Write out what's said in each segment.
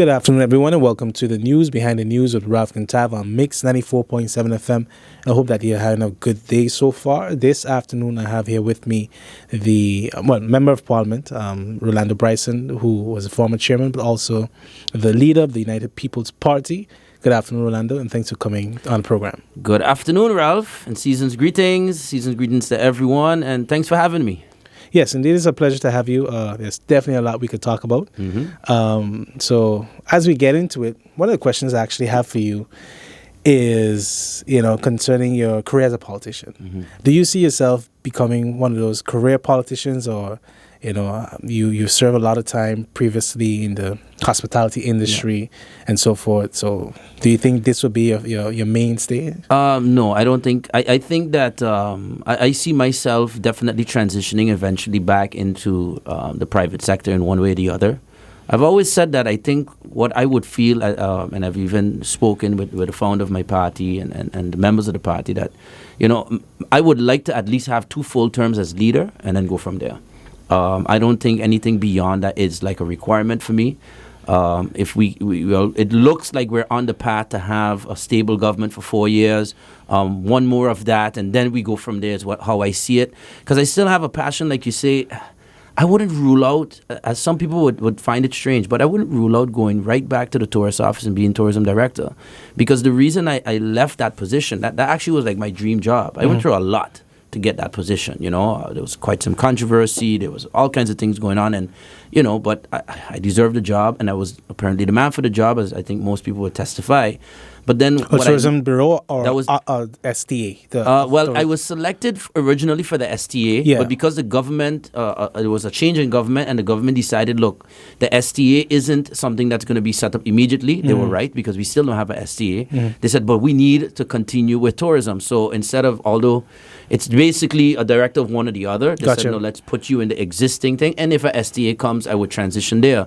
Good afternoon, everyone, and welcome to the news behind the news with Ralph and Tav on Mix 94.7 FM. I hope that you're having a good day so far. This afternoon, I have here with me the Member of Parliament, Rolando Brison, who was a former chairman, but also the leader of the United People's Party. Good afternoon, Rolando, and thanks for coming on the program. Good afternoon, Ralph, and season's greetings to everyone, and thanks for having me. Yes, indeed, it's a pleasure to have you. There's definitely a lot we could talk about. So as we get into it, one of the questions I actually have for you is, concerning your career as a politician. Do you see yourself becoming one of those career politicians, or, you serve a lot of time previously in the hospitality industry and so forth. So do you think this would be your mainstay? No, I don't think. I think that I see myself definitely transitioning eventually back into the private sector in one way or the other. I've always said that I think what I would feel, and I've even spoken with the founder of my party and the members of the party, that, I would like to at least have 2 full terms as leader and then go from there. I don't think anything beyond that is like a requirement for me. If it looks like we're on the path to have a stable government for 4 years, one more of that, and then we go from there is how I see it. Because I still have a passion, like you say. I wouldn't rule out, as some people would find it strange, but I wouldn't rule out going right back to the tourist office and being tourism director. Because the reason I left that position, that actually was like my dream job. I went through a lot to get that position, there was quite some controversy, there was all kinds of things going on, and, but I deserved the job, and I was apparently the man for the job, as I think most people would testify. But then tourism bureau or that was STA? I was selected originally for the STA, but because the government, there was a change in government, and the government decided, look, the STA isn't something that's going to be set up immediately. They were right, because we still don't have a STA. They said, but we need to continue with tourism. So instead of, although it's basically a director of one or the other, they said, no, let's put you in the existing thing. And if a STA comes, I would transition there.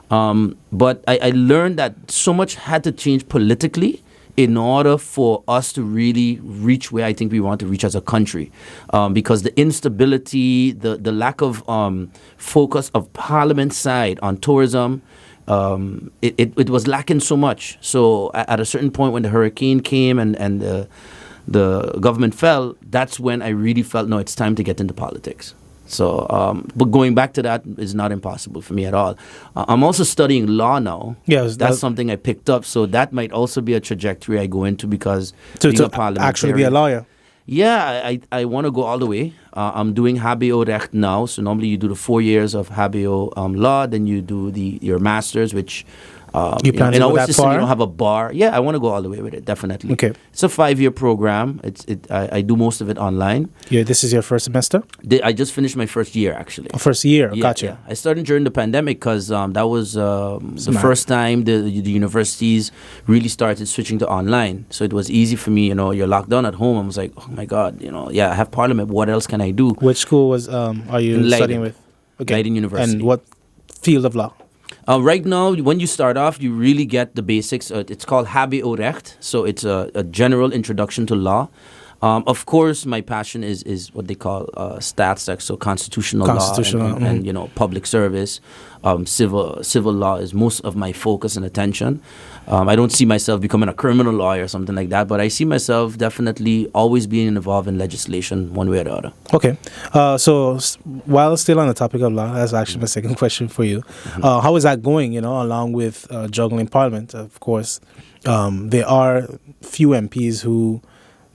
But I learned that so much had to change politically in order for us to really reach where I think we want to reach as a country. Because the instability, the lack of focus of Parliament side on tourism, it was lacking so much. So at a certain point when the hurricane came and the government fell, that's when I really felt, no, it's time to get into politics. So, but going back to that is not impossible for me at all. I'm also studying law now. Yes, that's something I picked up. So that might also be a trajectory I go into, because to actually be a lawyer. Yeah, I want to go all the way. I'm doing HBO Recht now. So normally you do the 4 years of HBO law, then you do your master's, which you plan to go that far? You don't have a bar. Yeah, I want to go all the way with it, definitely. Okay. It's a 5-year program. I do most of it online. Yeah, this is your first semester? I just finished my first year, actually. First year, yeah, gotcha. Yeah. I started during the pandemic because that was the first time the universities really started switching to online. So it was easy for me, you're locked down at home. I was like, oh my God, I have Parliament. What else can I do? Which school are you studying with? Okay. Leiden University. And what field of law? Right now, when you start off, you really get the basics. It's called HBO Recht, so it's a general introduction to law. Of course, my passion is what they call staatsrecht, so constitutional law and public service. Civil law is most of my focus and attention. I don't see myself becoming a criminal lawyer or something like that, but I see myself definitely always being involved in legislation one way or the other. Okay. So while still on the topic of law, that's actually my second question for you. How is that going, along with juggling Parliament? Of course, there are few MPs who...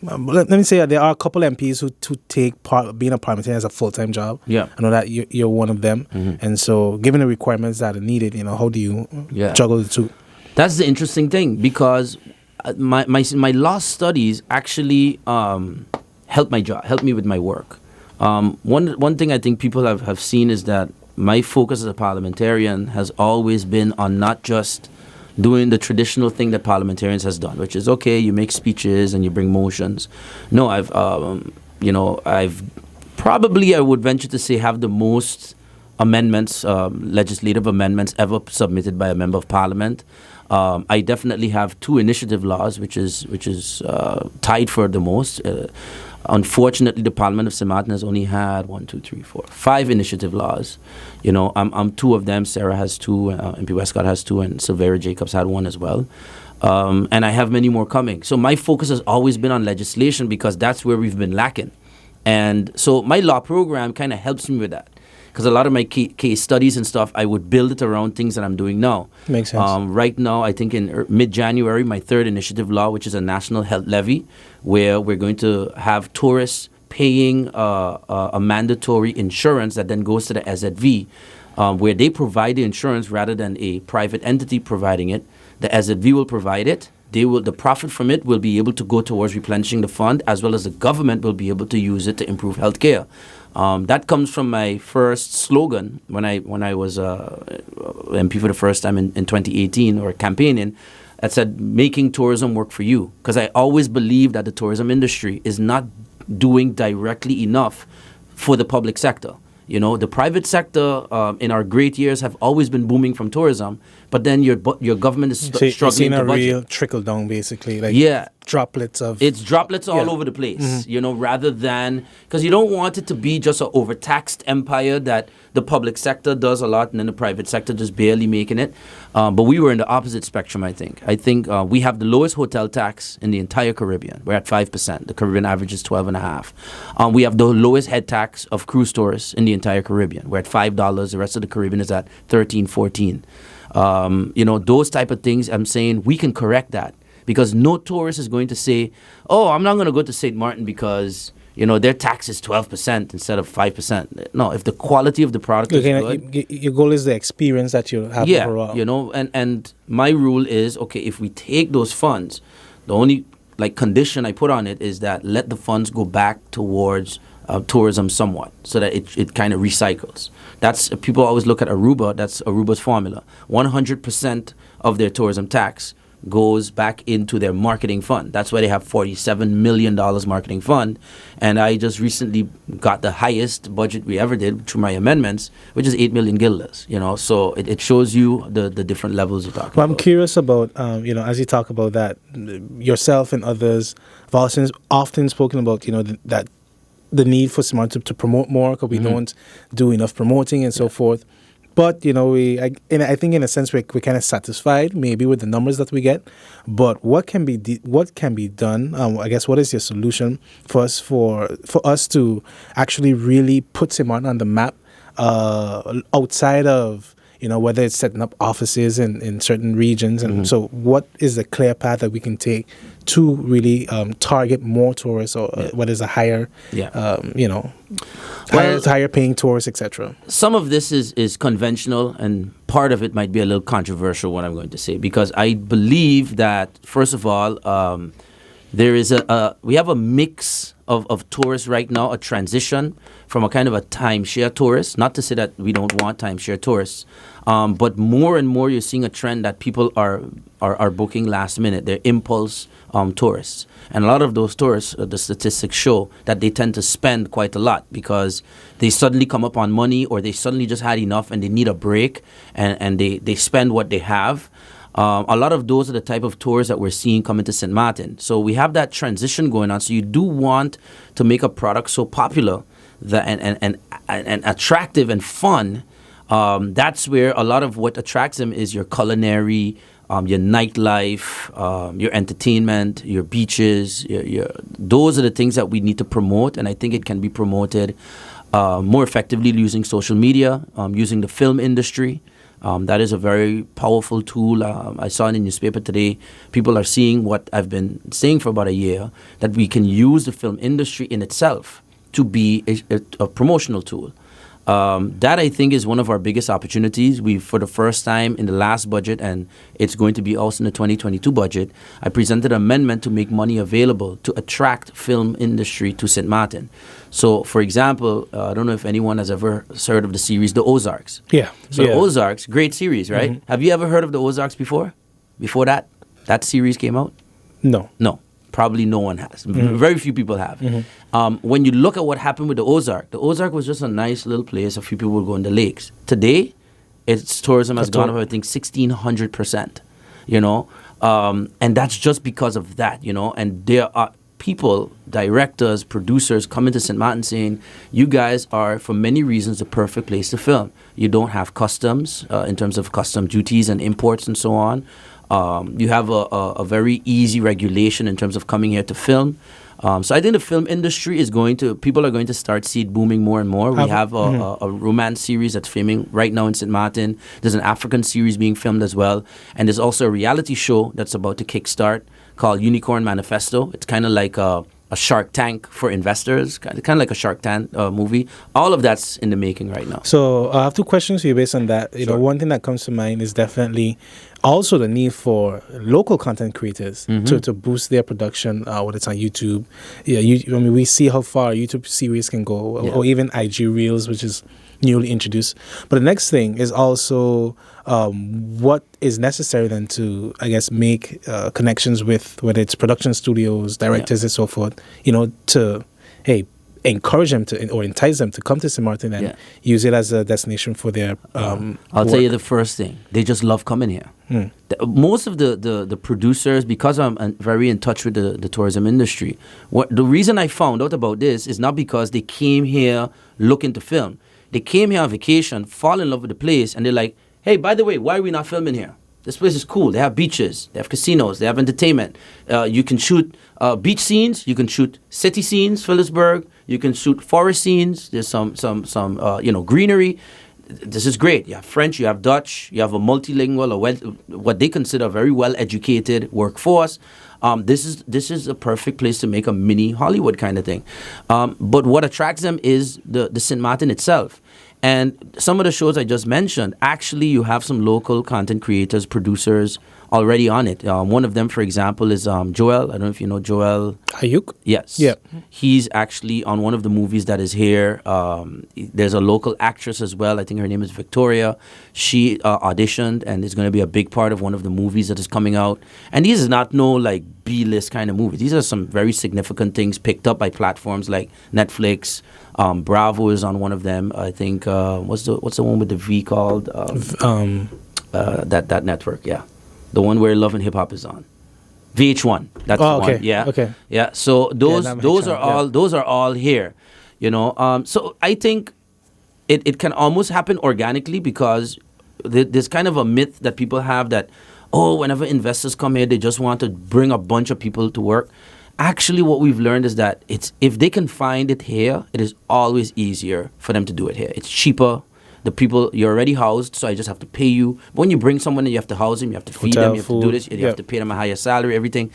let me say there are a couple MPs who take being a parliamentarian as a full-time job. Yeah. I know that you're one of them. And so given the requirements that are needed, how do you juggle the two? That's the interesting thing, because my law studies actually helped me with my work. One thing I think people have seen is that my focus as a parliamentarian has always been on not just doing the traditional thing that parliamentarians has done, which is, okay, you make speeches and you bring motions. No, I've probably, I would venture to say, have the most amendments, legislative amendments ever submitted by a member of parliament. I definitely have 2 initiative laws, which is tied for the most. Unfortunately, the Parliament of St. Martin has only had 5 initiative laws. You know, I'm 2 of them. Sarah has 2, MP Westcott has 2, and Silvera Jacobs had 1 as well. And I have many more coming. So my focus has always been on legislation because that's where we've been lacking. And so my law program kind of helps me with that. Because a lot of my case studies and stuff, I would build it around things that I'm doing now. Makes sense. Right now, I think in mid-January, my 3rd initiative law, which is a national health levy, where we're going to have tourists paying a mandatory insurance that then goes to the SZV, where they provide the insurance rather than a private entity providing it. The SZV will provide it. The profit from it will be able to go towards replenishing the fund, as well as the government will be able to use it to improve healthcare. That comes from my first slogan when I was MP for the first time in 2018, or campaigning. That said, making tourism work for you. Because I always believe that the tourism industry is not doing directly enough for the public sector. You know, the private sector in our great years have always been booming from tourism, but then your government is struggling to budget. You've seen a real trickle down, basically. Like droplets of... It's droplets all over the place, you know, rather than... Because you don't want it to be just an overtaxed empire that the public sector does a lot and then the private sector just barely making it. But we were in the opposite spectrum, I think. I think we have the lowest hotel tax in the entire Caribbean. We're at 5%. The Caribbean average is 12.5%. We have the lowest head tax of cruise tourists in the entire Caribbean. We're at $5. The rest of the Caribbean is at 13, 14. You know, those type of things, I'm saying we can correct that. Because no tourist is going to say, oh, I'm not going to go to St. Martin because, you know, their tax is 12% instead of 5%. No, if the quality of the product is good. Your goal is the experience that you have overall. You know, and my rule is, okay, if we take those funds, the only condition I put on it is that let the funds go back towards tourism somewhat, so that it kind of recycles. That's, people always look at Aruba. That's Aruba's formula. 100% of their tourism tax goes back into their marketing fund. That's why they have $47 million marketing fund. And I just recently got the highest budget we ever did through my amendments, which is 8 million guilders. You know, so it shows you the different levels you're talking about. I'm curious about, you know, as you talk about that, yourself and others have often spoken about, you know, that the need for Smart to promote more, because we don't do enough promoting and so forth. But, you know, I think in a sense we're kind of satisfied maybe with the numbers that we get. But what can be done? I guess, what is your solution for us to actually really put St. Martin on the map outside of, you know, whether it's setting up offices in certain regions? And so what is the clear path that we can take to really target more tourists, or what is a higher, you know, higher paying tourists, etc.? Some of this is conventional, and part of it might be a little controversial, what I'm going to say, because I believe that, first of all, there is we have a mix of tourists right now, a transition from a kind of a timeshare tourist. Not to say that we don't want timeshare tourists, but more and more you're seeing a trend that people are booking last minute. They're impulse tourists. And a lot of those tourists, the statistics show that they tend to spend quite a lot because they suddenly come up on money, or they suddenly just had enough and they need a break, and they spend what they have. A lot of those are the type of tours that we're seeing coming to St. Martin. So we have that transition going on. So you do want to make a product so popular that and attractive and fun. That's where a lot of what attracts them is your culinary, your nightlife, your entertainment, your beaches. Those are the things that we need to promote, and I think it can be promoted more effectively using social media, using the film industry. That is a very powerful tool. I saw in the newspaper today, people are seeing what I've been saying for about a year, that we can use the film industry in itself to be a promotional tool. That, I think, is one of our biggest opportunities. We, for the first time in the last budget, and it's going to be also in the 2022 budget, I presented an amendment to make money available to attract film industry to St. Martin. So, for example, I don't know if anyone has ever heard of the series The Ozarks. Yeah. So The Ozarks, great series, right? Have you ever heard of The Ozarks before? Before that series came out? No. probably no one has. Very few people have. When you look at what happened with the Ozark was just a nice little place. A few people would go in the lakes. Today, its tourism has gone up, I think, 1,600%. You know, and that's just because of that. You know, and there are people, directors, producers coming to St. Martin saying, you guys are, for many reasons, the perfect place to film. You don't have customs in terms of custom duties and imports and so on. You have a very easy regulation in terms of coming here to film. So I think the film industry people are going to start see it booming more and more. We have a romance series that's filming right now in St. Martin. There's an African series being filmed as well. And there's also a reality show that's about to kickstart called Unicorn Manifesto. It's kind of like a Shark Tank for investors, kind of like a Shark Tank movie. All of that's in the making right now. So I have two questions for you based on that. You know, one thing that comes to mind is definitely also the need for local content creators to boost their production, whether it's on YouTube. Yeah, I mean, we see how far YouTube series can go, or even IG Reels, which is newly introduced. But the next thing is also what is necessary then to, I guess, make connections with whether it's production studios, directors, and so forth, you know, to, hey, encourage them to, or entice them to come to St. Martin and use it as a destination for their I'll tell you the first thing. They just love coming here. Most of the producers, because I'm very in touch with the tourism industry, the reason I found out about this is not because they came here looking to film. They came here on vacation, fall in love with the place, and they're like, hey, by the way, why are we not filming here? This place is cool. They have beaches, they have casinos, they have entertainment. You can shoot beach scenes, you can shoot city scenes, Phillipsburg, you can shoot forest scenes. There's some greenery. This is great. You have French, you have Dutch, you have a multilingual, what they consider a very well-educated workforce. This is a perfect place to make a mini Hollywood kind of thing. But what attracts them is the St. Martin itself. And some of the shows I just mentioned, actually you have some local content creators, producers already on it. One of them, for example, is Joel. I don't know if you know Joel. Ayuk? Yes. Yeah. He's actually on one of the movies that is here. There's a local actress as well. I think her name is Victoria. She auditioned and is going to be a big part of one of the movies that is coming out. And these are not no like B-list kind of movies. These are some very significant things picked up by platforms like Netflix. Bravo is on one of them. I think what's the one with the V called? That network, yeah. The one where Love and Hip Hop is on. VH1. That's the one. Yeah. Okay. Yeah. So those are all here. You know. So I think it can almost happen organically because there's kind of a myth that people have that, whenever investors come here, they just want to bring a bunch of people to work. Actually, what we've learned is that if they can find it here, it is always easier for them to do it here. It's cheaper. The people, you're already housed, so I just have to pay you. But when you bring someone in, you have to house them, you have to feed them, you have to do this, you have to pay them a higher salary, everything.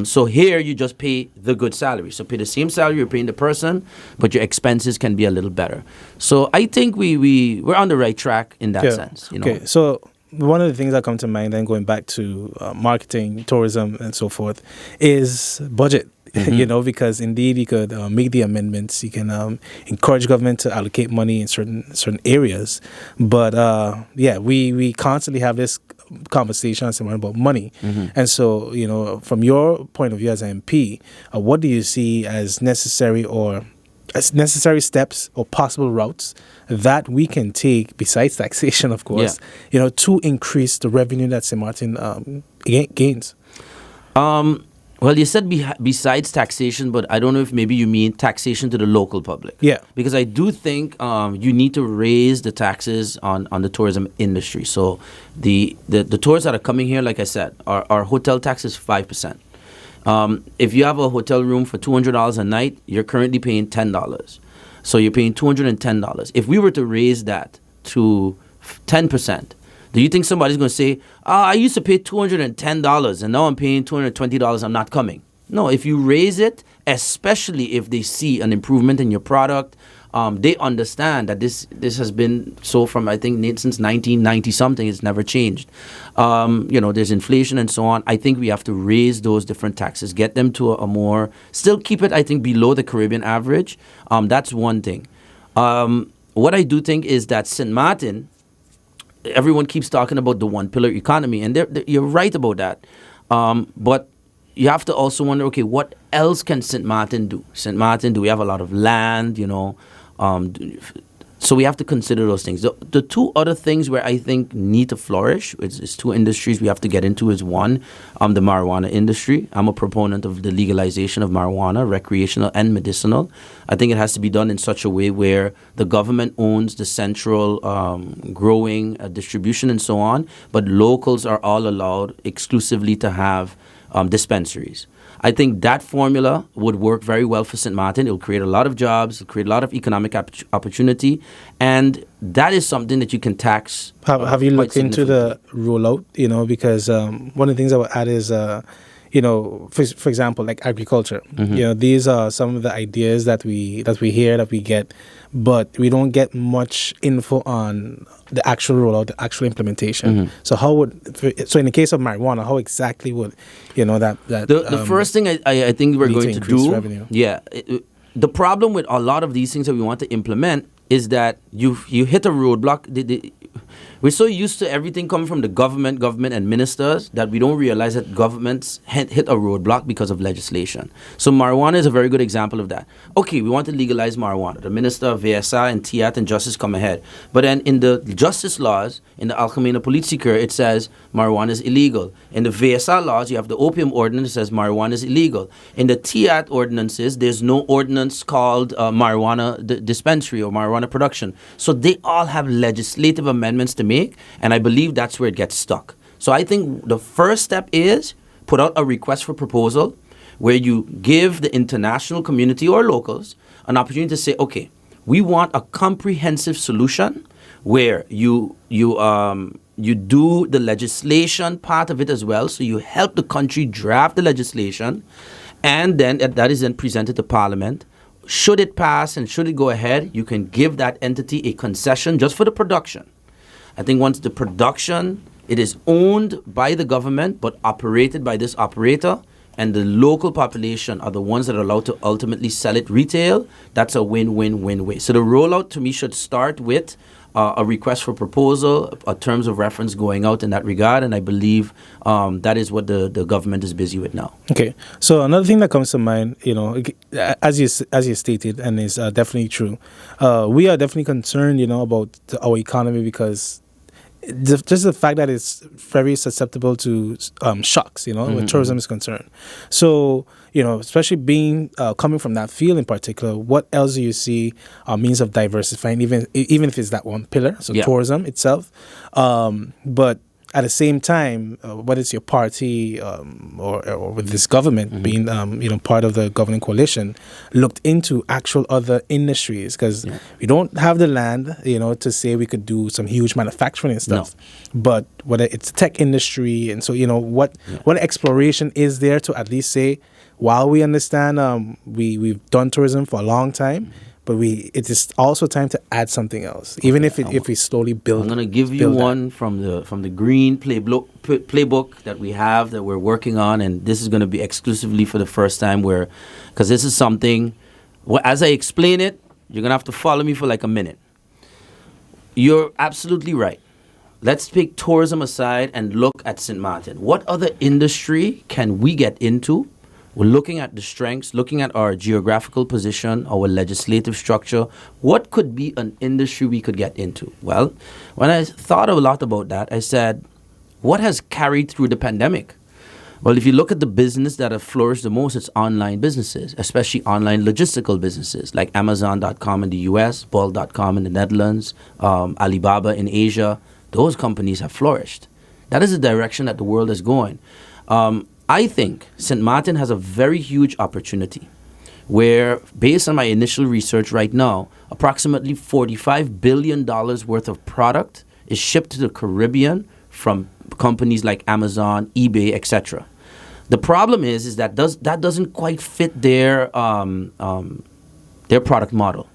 So here, you just pay the good salary. So pay the same salary you're paying the person, but your expenses can be a little better. So I think we're on the right track in that sense. You know? Okay, so one of the things that come to mind, then going back to marketing, tourism, and so forth, is budget. You know, because indeed you could make the amendments. You can encourage government to allocate money in certain areas. But we constantly have this conversation about money. And so, you know, from your point of view as an MP, what do you see as necessary steps or possible routes that we can take, besides taxation, of course, you know, to increase the revenue that St. Martin gains? Well, you said besides taxation, but I don't know if maybe you mean taxation to the local public. Yeah. Because I do think you need to raise the taxes on the tourism industry. So the tourists that are coming here, like I said, our hotel tax is 5%. If you have a hotel room for $200 a night, you're currently paying $10. So you're paying $210. If we were to raise that to 10%, do you think somebody's going to say, I used to pay $210 and now I'm paying $220, I'm not coming? No, if you raise it, especially if they see an improvement in your product, they understand that this has been so from, I think, since 1990 something, it's never changed. You know, there's inflation and so on. I think we have to raise those different taxes, get them to a more, still keep it, I think, below the Caribbean average. That's one thing. What I do think is that St. Martin, everyone keeps talking about the one pillar economy, and you're right about that. But you have to also wonder, okay, what else can St. Martin do? St. Martin, do we have a lot of land, so we have to consider those things. The two other things where I think need to flourish is two industries we have to get into is one, the marijuana industry. I'm a proponent of the legalization of marijuana, recreational and medicinal. I think it has to be done in such a way where the government owns the central growing, distribution and so on, but locals are all allowed exclusively to have dispensaries. I think that formula would work very well for St. Martin. It will create a lot of jobs, create a lot of economic opportunity, and that is something that you can tax. Have you looked into the rollout? Because one of the things I would add is, for example, like agriculture. Mm-hmm. These are some of the ideas that we hear, that we get, but we don't get much info on the actual rollout, the actual implementation. Mm-hmm. So in the case of marijuana, how exactly would the first thing I think we're going to do revenue? The problem with a lot of these things that we want to implement is that you hit a roadblock. We're so used to everything coming from the government and ministers that we don't realize that governments hit a roadblock because of legislation. So marijuana is a very good example of that. Okay, we want to legalize marijuana. The Minister of VSA and TIAT and Justice come ahead. But then in the justice laws, in the Algemene Politiekeur, it says marijuana is illegal. In the VSA laws, you have the opium ordinance that says marijuana is illegal. In the TIAT ordinances, there's no ordinance called marijuana dispensary or marijuana production. So they all have legislative amendments to make, and I believe that's where it gets stuck. So I think the first step is put out a request for proposal where you give the international community or locals an opportunity to say, okay, we want a comprehensive solution where you do the legislation part of it as well. So you help the country draft the legislation, and then that is then presented to Parliament. Should it pass and should it go ahead, you can give that entity a concession just for the production. I think once the production, it is owned by the government but operated by this operator, and the local population are the ones that are allowed to ultimately sell it retail, that's a win-win-win-win. So the rollout to me should start with a request for proposal, a terms of reference going out in that regard, and I believe that is what the government is busy with now. Okay, so another thing that comes to mind, as you stated, and is definitely true, we are definitely concerned, about our economy because just the fact that it's very susceptible to shocks, when tourism is concerned. So, especially being coming from that field in particular, what else do you see means of diversifying, even if it's that one pillar, so tourism itself, but at the same time, whether it's your party or with this government being part of the governing coalition, looked into actual other industries, because we don't have the land, to say we could do some huge manufacturing and stuff. No. But whether it's tech industry, and so what exploration is there to at least say, while we understand we've done tourism for a long time, but it is also time to add something else, even if we slowly build. I'm going to give you one from the green playbook that we have that we're working on, and this is going to be exclusively for the first time, because this is something. As I explain it, you're going to have to follow me for like a minute. You're absolutely right. Let's take tourism aside and look at St. Martin. What other industry can we get into? We're looking at the strengths, looking at our geographical position, our legislative structure. What could be an industry we could get into? Well, when I thought a lot about that, I said, what has carried through the pandemic? Well, if you look at the business that have flourished the most, it's online businesses, especially online logistical businesses like Amazon.com in the US, Bol.com in the Netherlands, Alibaba in Asia. Those companies have flourished. That is the direction that the world is going. I think St. Martin has a very huge opportunity where, based on my initial research right now, approximately $45 billion worth of product is shipped to the Caribbean from companies like Amazon, eBay, etc. The problem is that doesn't quite fit their product model,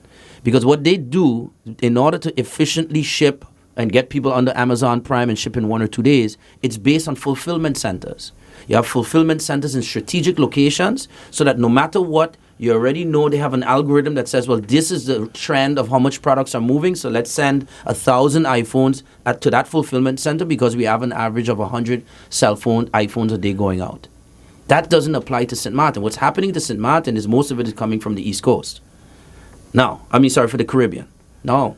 because what they do in order to efficiently ship and get people under Amazon Prime and ship in 1 or 2 days, it's based on fulfillment centers. You have fulfillment centers in strategic locations so that no matter what, you already know they have an algorithm that says, well, this is the trend of how much products are moving, so let's send 1,000 iPhones to that fulfillment center because we have an average of 100 cell phone iPhones a day going out. That doesn't apply to St. Martin. What's happening to St. Martin is most of it is coming from the East Coast. For the Caribbean. Now,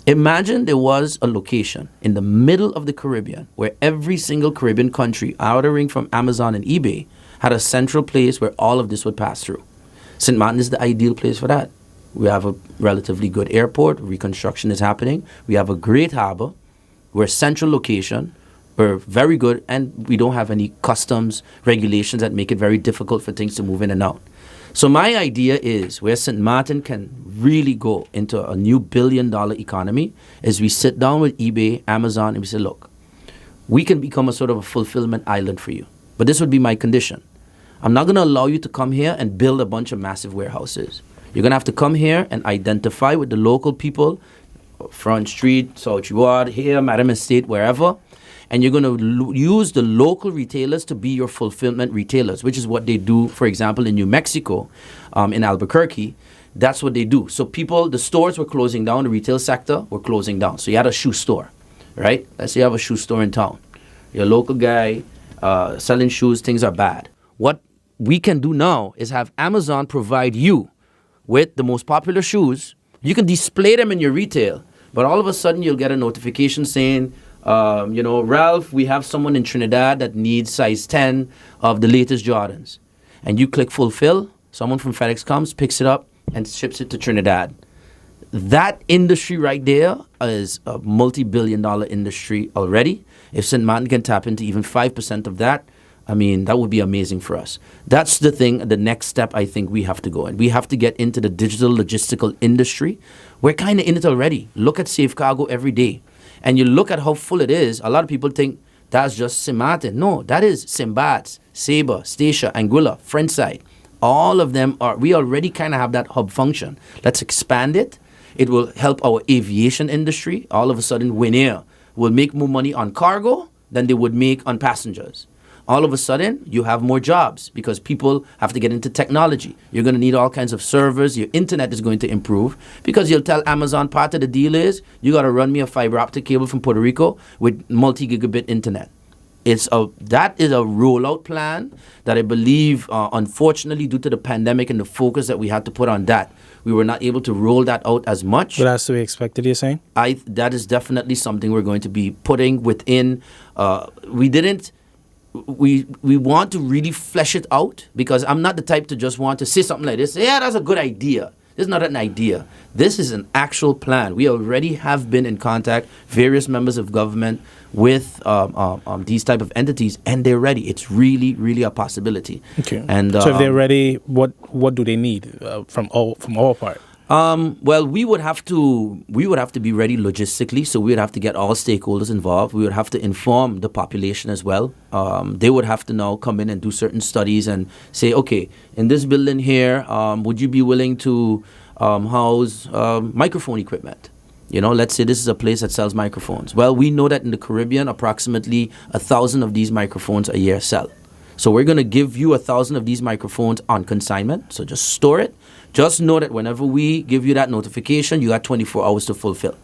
imagine there was a location in the middle of the Caribbean where every single Caribbean country ordering from Amazon and eBay had a central place where all of this would pass through. St. Martin is the ideal place for that. We have a relatively good airport. Reconstruction is happening. We have a great harbor. We're a central location. We're very good, and we don't have any customs regulations that make it very difficult for things to move in and out. So my idea is where St. Martin can really go into a new billion-dollar economy is we sit down with eBay, Amazon, and we say, look, we can become a sort of a fulfillment island for you. But this would be my condition. I'm not going to allow you to come here and build a bunch of massive warehouses. You're going to have to come here and identify with the local people, Front Street, South Ward, here, Madam Estate, wherever. And you're going to use the local retailers to be your fulfillment retailers, which is what they do, for example, in New Mexico, in Albuquerque. That's what they do. So the stores were closing down, the retail sector were closing down. So you had a shoe store, right? Let's say you have a shoe store in town. You're a local guy selling shoes, things are bad. What we can do now is have Amazon provide you with the most popular shoes. You can display them in your retail, but all of a sudden you'll get a notification saying, Ralph, we have someone in Trinidad that needs size 10 of the latest Jordans. And you click fulfill, someone from FedEx comes, picks it up, and ships it to Trinidad. That industry right there is a multi-billion-dollar industry already. If St. Martin can tap into even 5% of that, that would be amazing for us. That's the next step I think we have to go in. We have to get into the digital logistical industry. We're kind of in it already. Look at Safe Cargo every day. And you look at how full it is, a lot of people think that's just St. Martin. No, that is St. Bart's, Sabre, Stacia, Anguilla, Friendside. All of them we already kind of have that hub function. Let's expand it. It will help our aviation industry. All of a sudden, Winair will make more money on cargo than they would make on passengers. All of a sudden, you have more jobs because people have to get into technology. You're going to need all kinds of servers. Your internet is going to improve because you'll tell Amazon part of the deal is you got to run me a fiber optic cable from Puerto Rico with multi-gigabit internet. That is a rollout plan that I believe, unfortunately, due to the pandemic and the focus that we had to put on that, we were not able to roll that out as much. But as to be expected, you're saying? That is definitely something we're going to be putting within. We want to really flesh it out because I'm not the type to just want to say something like this. Yeah, that's a good idea. This is not an idea. This is an actual plan. We already have been in contact, various members of government, with these type of entities, and they're ready. It's really, really a possibility. Okay. And so if they're ready, what do they need from our part? Well, we would have to be ready logistically. So we would have to get all stakeholders involved. We would have to inform the population as well. They would have to now come in and do certain studies and say, okay, in this building here, would you be willing to house microphone equipment? Let's say this is a place that sells microphones. Well, we know that in the Caribbean, approximately 1,000 of these microphones a year sell. So we're going to give you 1,000 of these microphones on consignment. So just store it. Just know that whenever we give you that notification, you got 24 hours to fulfill.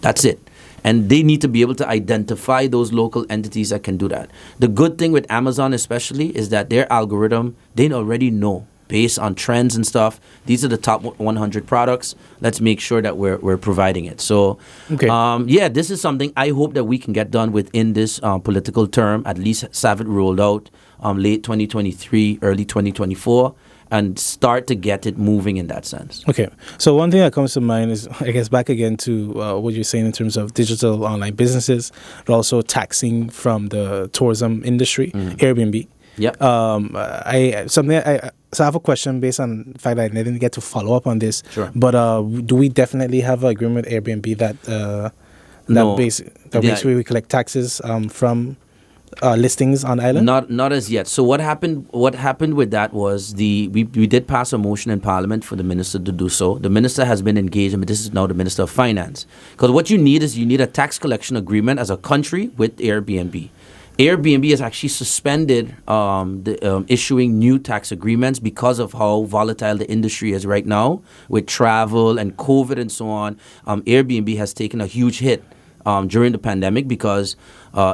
That's it. And they need to be able to identify those local entities that can do that. The good thing with Amazon especially is that their algorithm, they already know based on trends and stuff. These are the top 100 products. Let's make sure that we're providing it. So, okay. This is something I hope that we can get done within this political term, at least have it rolled out late 2023, early 2024. And start to get it moving in that sense. Okay. So one thing that comes to mind is, I guess, back again to what you're saying in terms of digital online businesses, but also taxing from the tourism industry, Airbnb. Yeah. So I have a question based on the fact that I didn't get to follow up on this. Sure. But do we definitely have an agreement with Airbnb that basically we collect taxes from listings on island? Not as yet. So what happened with that was we did pass a motion in Parliament for the minister to do so. The minister has been engaged, but this is now the Minister of Finance. Because what you need a tax collection agreement as a country with Airbnb. Airbnb has actually suspended issuing new tax agreements because of how volatile the industry is right now with travel and COVID and so on. Airbnb has taken a huge hit during the pandemic because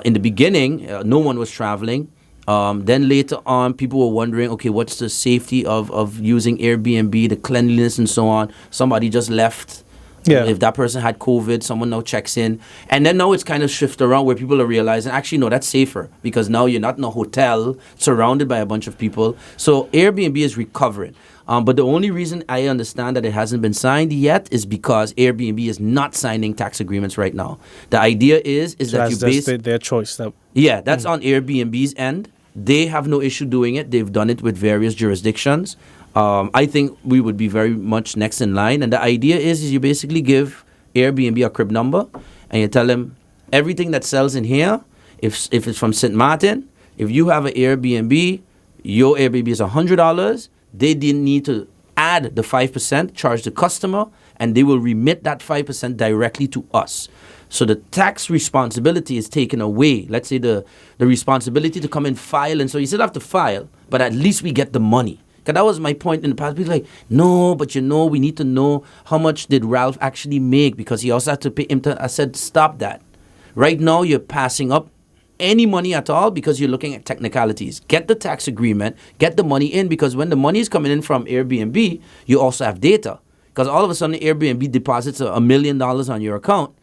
in the beginning, no one was traveling. Then later on, people were wondering, okay, what's the safety of using Airbnb, the cleanliness and so on. Somebody just left. Yeah. If that person had COVID, someone now checks in. And then now it's kind of shifted around where people are realizing, actually, no, that's safer because now you're not in a hotel surrounded by a bunch of people. So Airbnb is recovering. But the only reason I understand that it hasn't been signed yet is because Airbnb is not signing tax agreements right now. The idea is So that you base... their choice. Yeah, that's on Airbnb's end. They have no issue doing it. They've done it with various jurisdictions. I think we would be very much next in line. And the idea is you basically give Airbnb a crib number and you tell them everything that sells in here, if it's from St. Martin, if you have an Airbnb, your Airbnb is $100. They didn't need to add the 5%, charge the customer, and they will remit that 5% directly to us. So the tax responsibility is taken away. Let's say the responsibility to come and file. And so you still have to file, but at least we get the money. Because that was my point in the past. People like, no, but we need to know how much did Ralph actually make because he also had to pay him. I said, stop that. Right now, you're passing up any money at all because you're looking at technicalities. Get the tax agreement, get the money in, because when the money is coming in from Airbnb, you also have data. Because all of a sudden, Airbnb deposits $1 million on your account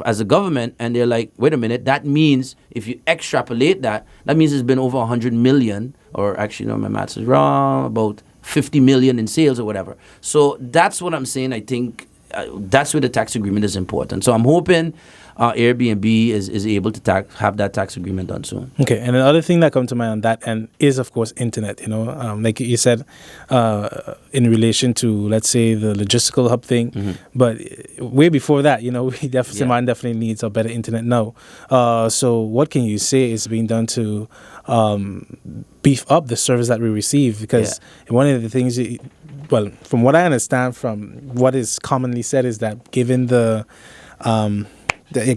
as a government, and they're like, wait a minute, that means if you extrapolate that means it's been over 100 million, or actually, no, my maths is wrong, about 50 million in sales or whatever. So that's what I'm saying. I think that's where the tax agreement is important. So I'm hoping Airbnb is able to have that tax agreement done soon. Okay, and another thing that comes to mind on that end is, of course, internet. Like you said, in relation to, let's say, the logistical hub thing. Mm-hmm. But way before that, definitely needs a better internet now. So what can you say is being done to beef up the service that we receive? Because one of the things, from what I understand, from what is commonly said, is that given the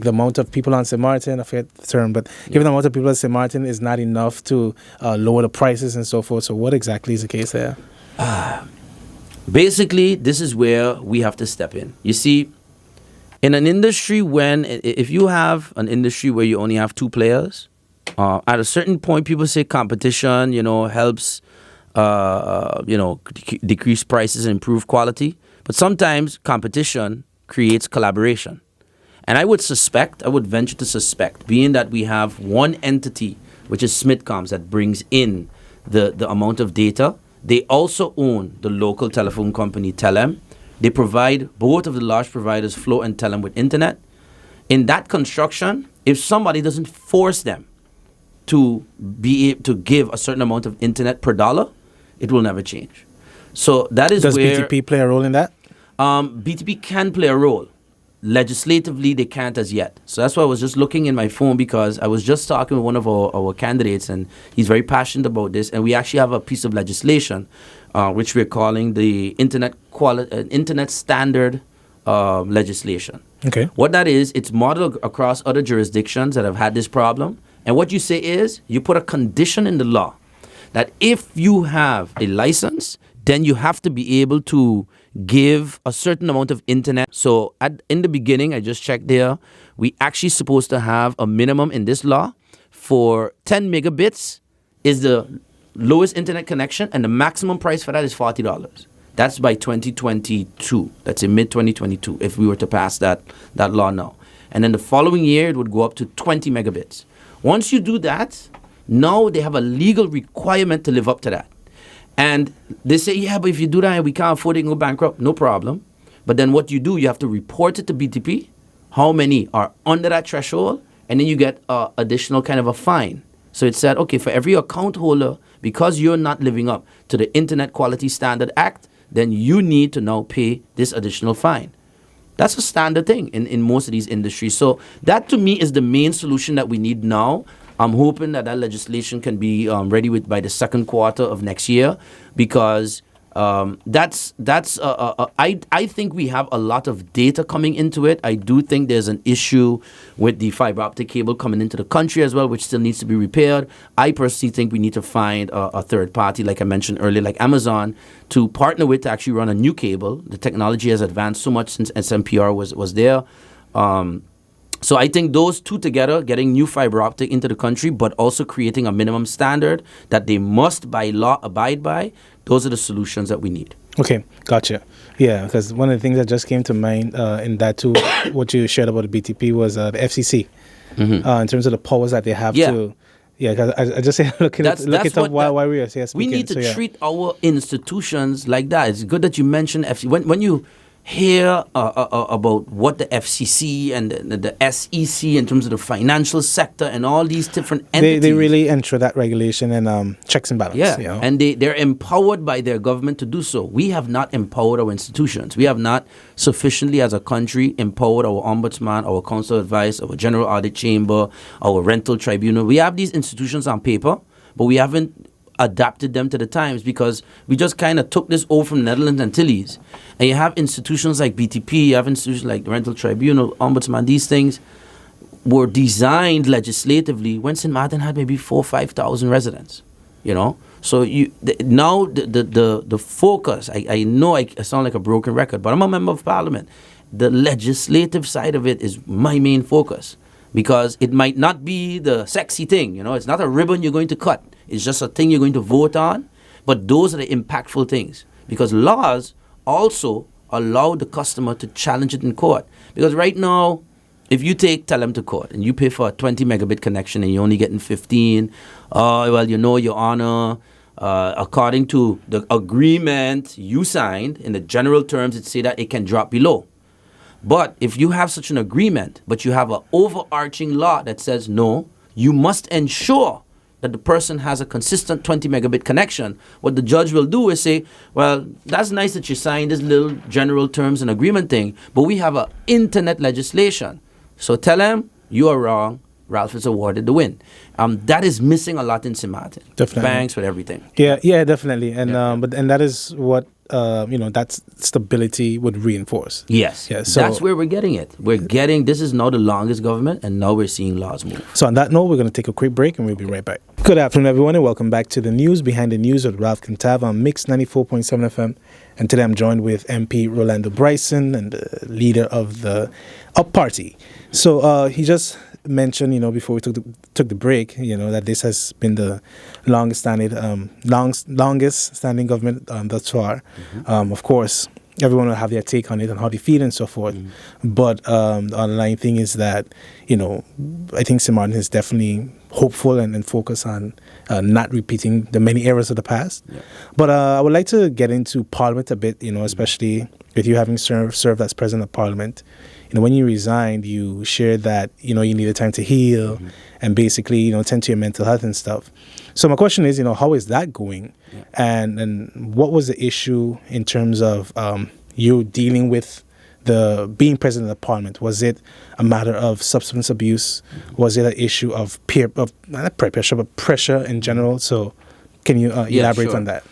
amount of people on St. Martin, I forget the term, but given the amount of people on St. Martin is not enough to lower the prices and so forth. So what exactly is the case there? Basically, this is where we have to step in. You see, in an industry if you have an industry where you only have two players, at a certain point, people say competition, helps, decrease prices and improve quality. But sometimes competition creates collaboration. And I would venture to suspect, being that we have one entity, which is Smithcoms, that brings in the amount of data. They also own the local telephone company, Telem. They provide both of the large providers, Flow and Telem, with internet. In that construction, if somebody doesn't force them to give a certain amount of internet per dollar, it will never change. So that is Does where... BTP play a role in that? BTP can play a role. Legislatively, they can't as yet. So that's why I was just looking in my phone, because I was just talking with one of our candidates, and he's very passionate about this. And we actually have a piece of legislation, which we're calling the Internet Standard legislation. Okay. What that is, it's modeled across other jurisdictions that have had this problem. And what you say is, you put a condition in the law that if you have a license, then you have to be able to give a certain amount of internet. So in the beginning, I just checked there, we actually supposed to have a minimum in this law for 10 megabits is the lowest internet connection, and the maximum price for that is $40. That's by 2022. That's in mid-2022 if we were to pass that law now. And then the following year, it would go up to 20 megabits. Once you do that, now they have a legal requirement to live up to that. And they say, yeah, but if you do that and we can't afford it and go bankrupt, no problem. But then what you do, you have to report it to BTP, how many are under that threshold, and then you get additional kind of a fine. So it said, okay, for every account holder, because you're not living up to the Internet Quality Standard Act, then you need to now pay this additional fine. That's a standard thing in most of these industries. So that to me is the main solution that we need now. I'm hoping that legislation can be ready by the second quarter of next year, because I think we have a lot of data coming into it. I do think there's an issue with the fiber optic cable coming into the country as well, which still needs to be repaired. I personally think we need to find a third party, like I mentioned earlier, like Amazon, to partner with to actually run a new cable. The technology has advanced so much since SMPR was there. So I think those two together, getting new fiber optic into the country, but also creating a minimum standard that they must by law abide by, those are the solutions that we need. Okay, gotcha. Yeah, because one of the things that just came to mind in that too, what you shared about the BTP was the FCC, in terms of the powers that they have to. Yeah, because I just say look it up while we are here speaking. We need to treat our institutions like that. It's good that you mentioned FCC. When you hear about what the FCC and the SEC in terms of the financial sector and all these different entities. They really ensure that regulation and checks and balances. Yeah, you know? And they're empowered by their government to do so. We have not empowered our institutions. We have not sufficiently as a country empowered our ombudsman, our council of advice, our general audit chamber, our rental tribunal. We have these institutions on paper, but we haven't adapted them to the times because we just kind of took this over from Netherlands and Antilles. And you have institutions like BTP, you have institutions like the Rental Tribunal, Ombudsman. These things were designed legislatively when St. Martin had maybe 4,000 or 5,000 residents, you know? So now the focus, I know I sound like a broken record, but I'm a member of parliament. The legislative side of it is my main focus because it might not be the sexy thing, you know? It's not a ribbon you're going to cut. It's just a thing you're going to vote on. But those are the impactful things. Because laws also allow the customer to challenge it in court. Because right now, if you tell them to court and you pay for a 20 megabit connection and you're only getting 15, well, you know, Your Honor, according to the agreement you signed, in the general terms, it say that it can drop below. But if you have such an agreement, but you have an overarching law that says, no, you must ensure that the person has a consistent 20 megabit connection, what the judge will do is say, well, that's nice that you signed this little general terms and agreement thing, but we have an internet legislation. So tell him, you are wrong, Ralph is awarded the win. That is missing a lot in St. Martin. Definitely. Banks with everything. Yeah, definitely. And and that is what that stability would reinforce. Yes. Yeah, so that's where we're getting it. This is now the longest government, and now we're seeing laws move. So on that note, we're going to take a quick break, and we'll be right back. Good afternoon, everyone, and welcome back to the News Behind the News with Ralph Kintav on Mix 94.7 FM. And today I'm joined with MP Rolando Brison and the leader of the Up Party. So he just mentioned, before we took the break, that this has been the longest standing government thus far. Mm-hmm. Of course, everyone will have their take on it and how they feel and so forth. Mm-hmm. But the underlying thing is that, I think St. Martin is definitely hopeful and focused on not repeating the many errors of the past. Yeah. But I would like to get into Parliament a bit, especially with you having served as President of Parliament. When you resigned, you shared that, you needed time to heal mm-hmm. and basically, tend to your mental health and stuff. So my question is, how is that going? Yeah. And what was the issue in terms of you dealing with the being President of Parliament? Was it a matter of substance abuse? Mm-hmm. Was it an issue of not peer pressure, but pressure in general? So can you elaborate on that?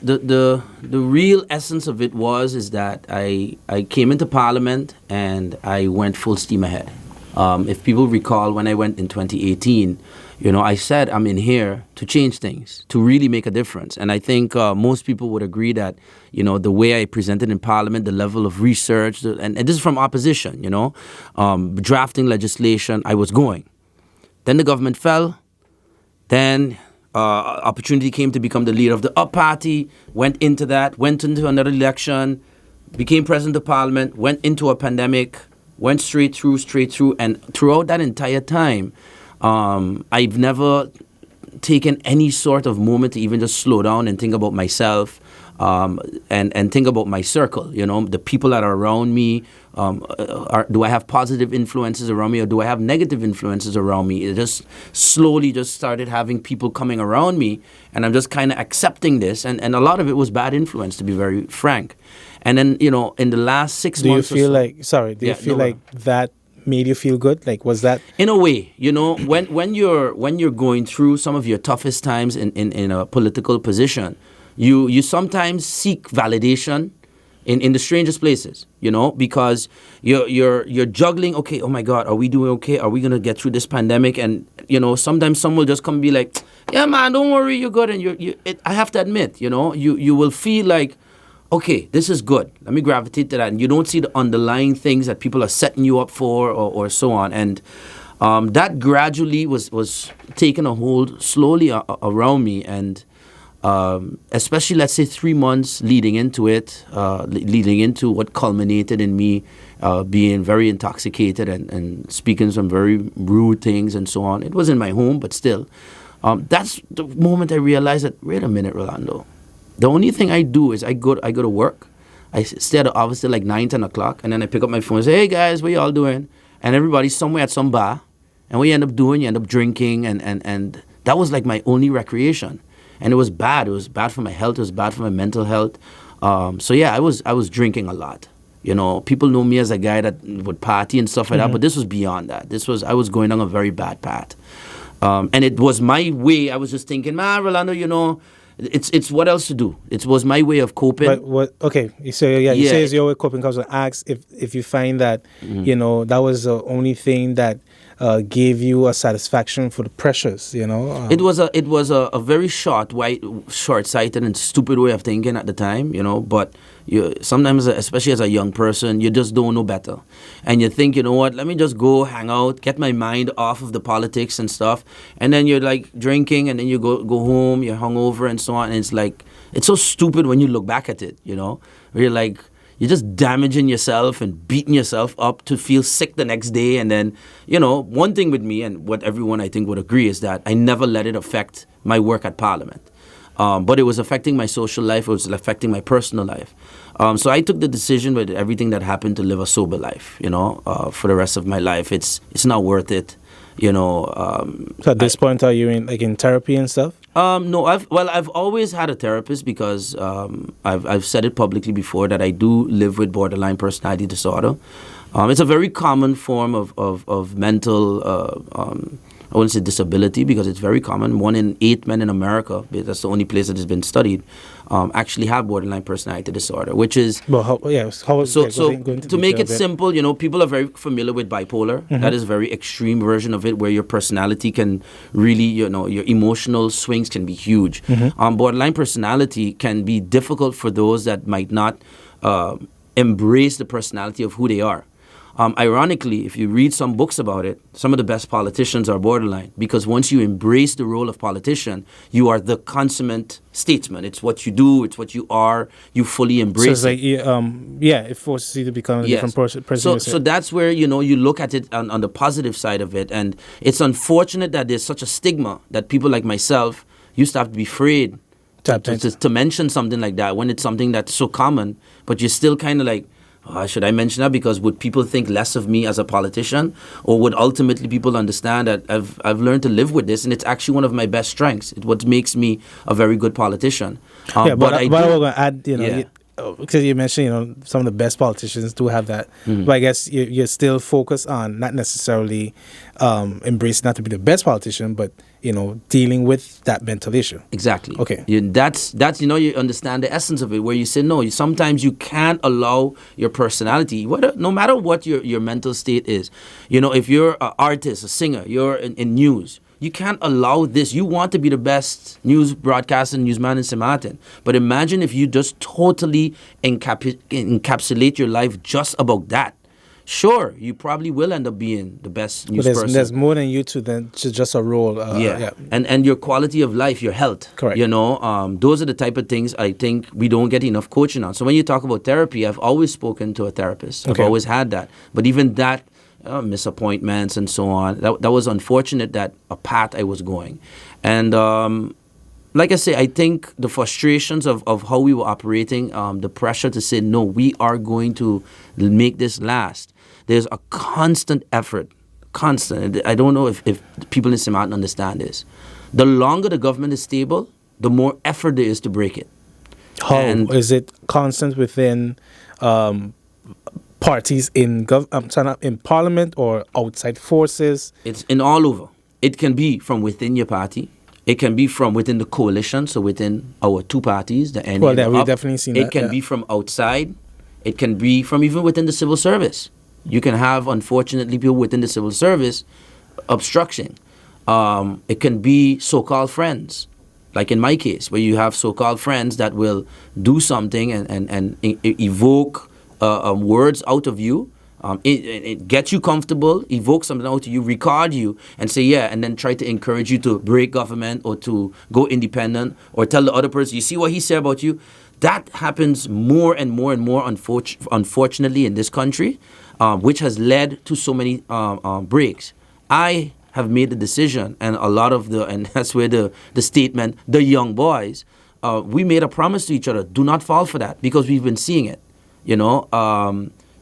The real essence of it is that I came into Parliament and I went full steam ahead. If people recall, when I went in 2018, I said I'm in here to change things, to really make a difference. And I think most people would agree that, the way I presented in Parliament, the level of research, and this is from opposition, drafting legislation, I was going. Then the government fell. Then opportunity came to become the leader of the Up Party, went into another election, became President of Parliament, went into a pandemic, went straight through. And throughout that entire time, I've never taken any sort of moment to even just slow down and think about myself and think about my circle, the people that are around me. Do I have positive influences around me or do I have negative influences around me? It just slowly just started having people coming around me and I'm just kind of accepting this. And a lot of it was bad influence, to be very frank. And then, in the last 6 months do you feel like that made you feel good? Like, was that in a way, when you're going through some of your toughest times in a political position, you sometimes seek validation in the strangest places, because you're juggling. Okay, oh my God, are we doing okay? Are we gonna get through this pandemic? And sometimes someone will just come and be like, yeah, man, don't worry, you're good. And I have to admit, you will feel like, okay, this is good. Let me gravitate to that. And you don't see the underlying things that people are setting you up for or so on. And that gradually was taking a hold slowly around me. And especially, let's say, 3 months leading into it, leading into what culminated in me being very intoxicated and speaking some very rude things and so on. It was in my home, but still. That's the moment I realized that, wait a minute, Rolando. The only thing I do is I go to work. I stay at obviously like 9, 10 o'clock, and then I pick up my phone and say, hey guys, what y'all doing? And everybody's somewhere at some bar. And what you end up doing, you end up drinking, and that was like my only recreation. And it was bad. It was bad for my health. It was bad for my mental health. So yeah, I was drinking a lot. You know, people know me as a guy that would party and stuff like that, but this was beyond that. I was going down a very bad path. And it was my way. I was just thinking, man, Rolando, you know, it's what else to do. It was my way of coping. But what? Okay, you say it's your way of coping. Because I ask if you find that you know that was the only thing that gave you a satisfaction for the pressures. You know, it was a very short-sighted and stupid way of thinking at the time. You know, but you sometimes, especially as a young person, you just don't know better, and you think, you know what? Let me just go hang out, get my mind off of the politics and stuff, and then you're like drinking, and then you go home, you're hungover and so on, and it's like it's so stupid when you look back at it. You know, where you're like, you're just damaging yourself and beating yourself up to feel sick the next day. And then, you know, one thing with me, and what everyone I think would agree, is that I never let it affect my work at Parliament. But it was affecting my social life. It was affecting my personal life. So I took the decision with everything that happened to live a sober life, you know, for the rest of my life. It's not worth it, you know. So at this point, are you in therapy and stuff? No, I've always had a therapist because I've said it publicly before that I do live with borderline personality disorder. It's a very common form of mental, I wouldn't say disability because it's very common. 1 in 8 men in America, that's the only place that has been studied, actually have borderline personality disorder, which is... Well, to make it simple, you know, people are very familiar with bipolar. That is a very extreme version of it where your personality can really, you know, your emotional swings can be huge. Borderline personality can be difficult for those that might not embrace the personality of who they are. Ironically, if you read some books about it, some of the best politicians are borderline because once you embrace the role of politician, you are the consummate statesman. It's what you do. It's what you are. You fully embrace it. It forces you to become a different person. So that's where, you know, you look at it on the positive side of it. And it's unfortunate that there's such a stigma that people like myself used to have to be afraid to mention something like that when it's something that's so common, but you're still kind of like, should I mention that? Because would people think less of me as a politician, or would ultimately people understand that I've learned to live with this, and it's actually one of my best strengths. It's what makes me a very good politician. But I was going to add, you know, because you mentioned, you know, some of the best politicians do have that, but I guess you're still focused on not necessarily embracing not to be the best politician, but you know, dealing with that mental issue. Exactly. Okay. That's you know, you understand the essence of it, where you say no. Sometimes you can't allow your personality, no matter what your mental state is. You know, if you're an artist, a singer, you're in news. You can't allow this. You want to be the best news broadcaster and newsman in St. Martin. But imagine if you just totally encapsulate your life just about that. Sure, you probably will end up being the best news person. There's more than you two than just a role. And your quality of life, your health. Correct. You know, those are the type of things I think we don't get enough coaching on. So when you talk about therapy, I've always spoken to a therapist. I've always had that. But even that, misappointments and so on, that was unfortunate, that a path I was going. And like I say, I think the frustrations of how we were operating, the pressure to say, no, we are going to make this last. There's a constant effort, I don't know if people in St. Martin understand this. The longer the government is stable, the more effort there is to break it. How is it constant within parties in Parliament or outside forces? It's in all over. It can be from within your party. It can be from within the coalition, so within our two parties, the NA. Well, we've definitely seen that. It can be from outside. It can be from even within the civil service. You can have, unfortunately, people within the civil service obstruction. It can be so-called friends. Like in my case, where you have so-called friends that will do something and evoke words out of you, it gets you comfortable, evoke something out of you, record you, and say, yeah, and then try to encourage you to break government or to go independent, or tell the other person, you see what he said about you? That happens more and more and more, unfortunately, in this country, which has led to so many breaks. I have made the decision, and a lot of and that's where the statement, the young boys, we made a promise to each other, do not fall for that, because we've been seeing it. You know,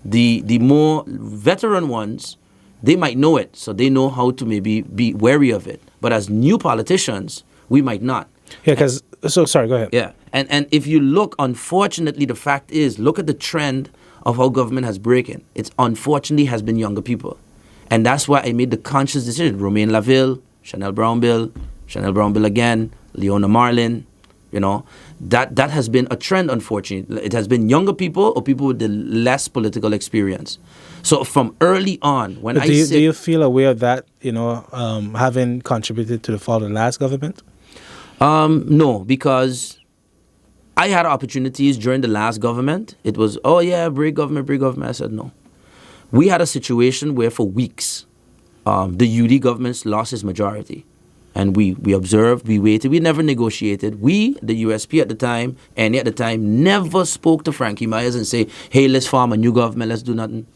the more veteran ones, they might know it, so they know how to maybe be wary of it. But as new politicians, we might not. Yeah, because, sorry, go ahead. Yeah, and if you look, unfortunately, the fact is, look at the trend of how government has broken. It's unfortunately has been younger people. And that's why I made the conscious decision. Romaine Laville, Chanel Brown Bill again, Leona Marlin, you know, that has been a trend, unfortunately. It has been younger people or people with the less political experience. So from early on, when do you feel aware of that, you know, having contributed to the fall of the last government? No, because I had opportunities during the last government. It was, oh yeah, break government. I said no. We had a situation where for weeks, the UD government lost its majority. And we observed, we waited, we never negotiated. We, the USP at the time, and at the time, never spoke to Frankie Myers and say, hey, let's form a new government, let's do nothing.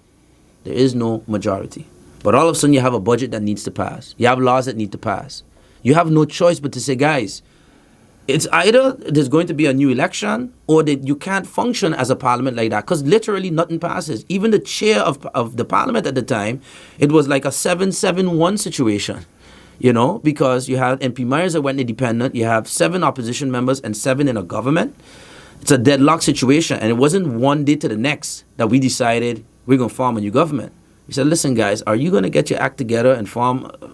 There is no majority. But all of a sudden, you have a budget that needs to pass. You have laws that need to pass. You have no choice but to say, guys, it's either there's going to be a new election or that you can't function as a parliament like that, because literally nothing passes. Even the chair of the parliament at the time, it was like a 7-7-1 situation, you know, because you had MP Myers that went independent, you have 7 opposition members and 7 in a government. It's a deadlock situation, and it wasn't one day to the next that we decided we're going to form a new government. We said, listen, guys, are you going to get your act together and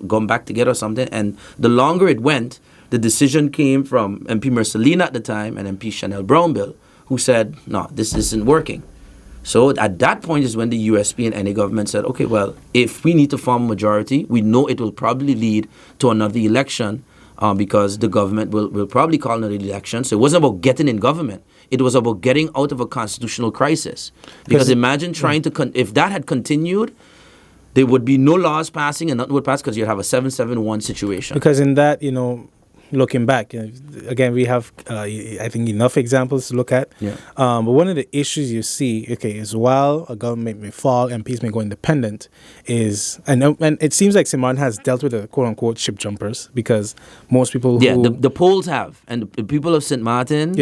going back together or something? And the longer it went, the decision came from MP Mercelina at the time and MP Chanel Brown Bill, who said, no, this isn't working. So at that point is when the USP and NA government said, okay, well, if we need to form a majority, we know it will probably lead to another election because the government will probably call another election. So it wasn't about getting in government. It was about getting out of a constitutional crisis. Because imagine trying to, if that had continued, there would be no laws passing and nothing would pass because you'd have a 7-7-1 situation. Because in that, you know, looking back, again, we have, I think, enough examples to look at. Yeah. But one of the issues you see, okay, is while a government may fall and MPs may go independent, and it seems like St. Martin has dealt with the quote-unquote ship jumpers, because most people who... Yeah, the polls have, and the people of St. Martin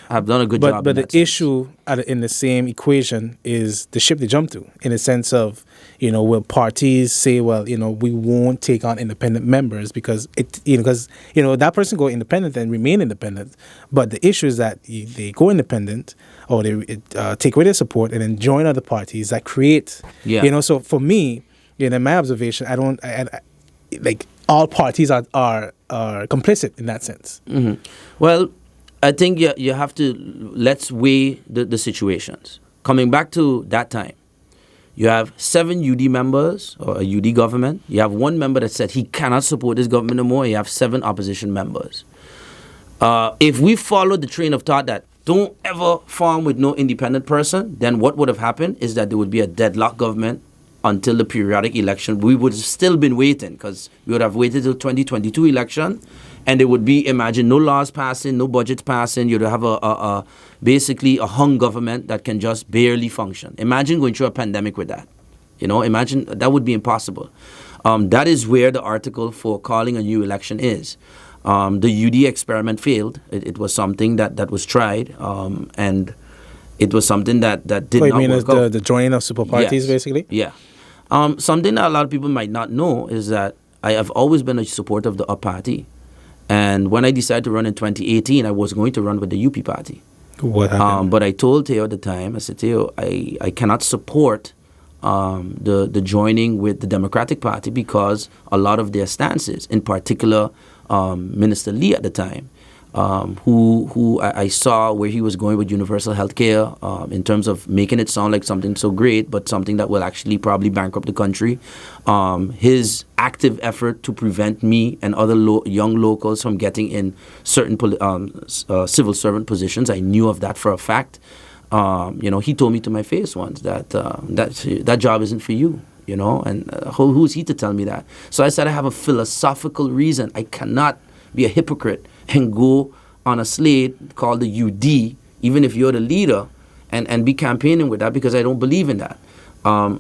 have done a good job. But the issue in the same equation is the ship they jump to, in a sense of, you know, will parties say, well, you know, we won't take on independent members because that person go independent and remain independent. But the issue is that they go independent or they take away their support and then join other parties that create, you know. So for me, you know, in my observation, I like all parties are complicit in that sense. Mm-hmm. Well, I think you have to, let's weigh the situations. Coming back to that time, you have 7 UD members or a UD government. You have 1 member that said he cannot support this government anymore. You have 7 opposition members. If we follow the train of thought that don't ever form with no independent person, then what would have happened is that there would be a deadlock government until the periodic election. We would have still been waiting because we would have waited till 2022 election. And there would be, imagine, no laws passing, no budgets passing. You'd have basically a hung government that can just barely function. Imagine going through a pandemic with that. You know, imagine that would be impossible. That is where the article for calling a new election is. The UD experiment failed. It was something that was tried, and it was something that did not work out. The joining of super parties, basically? Yeah. Something that a lot of people might not know is that I have always been a supporter of the UP party. And when I decided to run in 2018, I was going to run with the UP party. What happened? But I told Theo at the time, I said, Theo, I cannot support the joining with the Democratic Party because a lot of their stances, in particular Minister Lee at the time, who I saw where he was going with universal healthcare in terms of making it sound like something so great, but something that will actually probably bankrupt the country. His active effort to prevent me and other young locals from getting in certain civil servant positions. I knew of that for a fact. He told me to my face once that that job isn't for you. And who's he to tell me that? So I said I have a philosophical reason. I cannot be a hypocrite and go on a slate called the UD, even if you're the leader, and be campaigning with that, because I don't believe in that.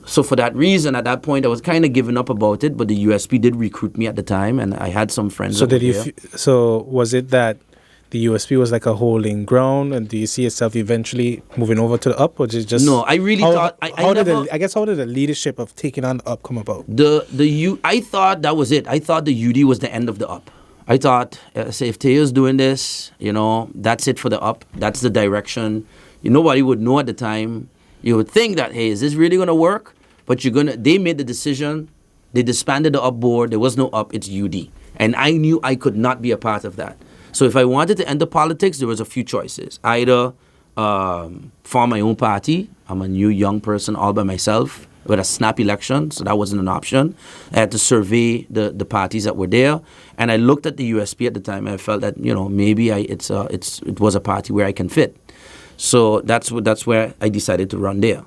So for that reason, at that point, I was kind of giving up about it, but the USP did recruit me at the time, and I had some friends. So was it that the USP was like a holding ground, and do you see yourself eventually moving over to the up, or just no? I really thought. How did the leadership of taking on the up come about? I thought that was it. I thought the UD was the end of the up. I thought, say, if Teo's doing this, that's it for the up. That's the direction. Nobody would know at the time. You would think that, hey, is this really going to work? But they made the decision. They disbanded the up board. There was no up. It's UD. And I knew I could not be a part of that. So if I wanted to enter politics, there was a few choices. Either form my own party. I'm a new young person all by myself with a snap election, so that wasn't an option. I had to survey the parties that were there, and I looked at the USP at the time, and I felt that maybe it was a party where I can fit. So that's where I decided to run there.